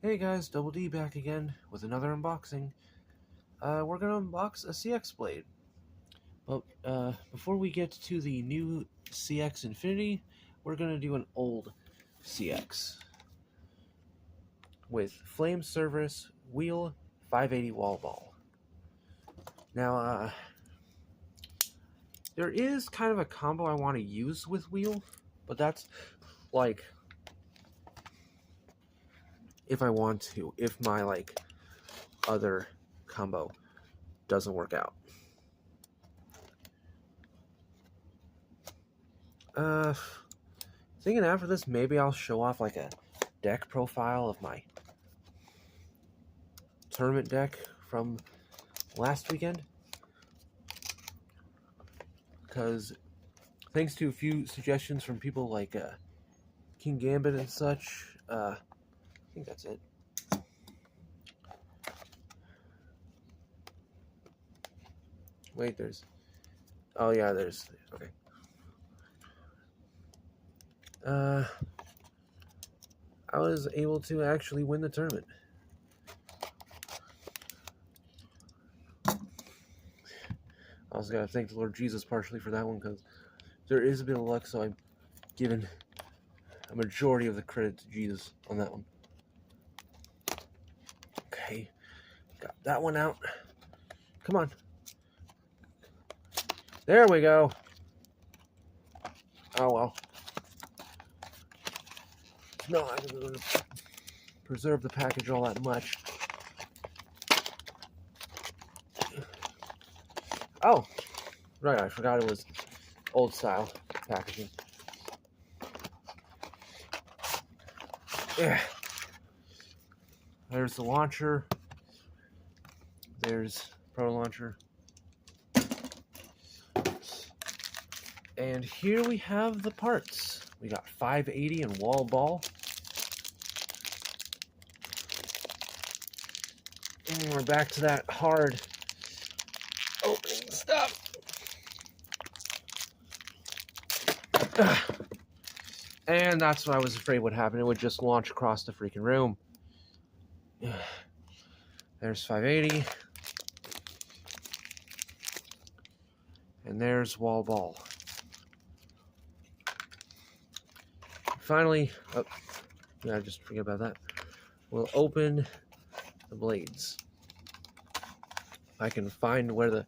Hey guys, Double D back again with another unboxing. We're gonna unbox a CX blade. But before we get to the new CX Infinity, we're gonna do an old CX with Flame Cerberus wheel 580 wall ball. Now, there is kind of a combo I want to use with wheel, but that's like if I want to, if my other combo doesn't work out. Thinking after this, maybe I'll show off like a deck profile of my tournament deck from last weekend. Because thanks to a few suggestions from people like King Gambit and such, I think that's it. Wait, oh yeah, okay. I was able to actually win the tournament. I also gotta thank the Lord Jesus partially for that one, because there is a bit of luck, so I'm giving a majority of the credit to Jesus on that one. Okay, got that one out. Come on. There we go. Oh well. No, I didn't preserve the package all that much. Oh, right, I forgot it was old style packaging. Yeah. There's the launcher. There's Pro Launcher. And here we have the parts. We got 580 and wall ball. And we're back to that hard opening stuff. And that's what I was afraid would happen. It would just launch across the freaking room. There's 580. And there's wall ball. Finally, oh, yeah, just forget about that. We'll open the blades. I can find where the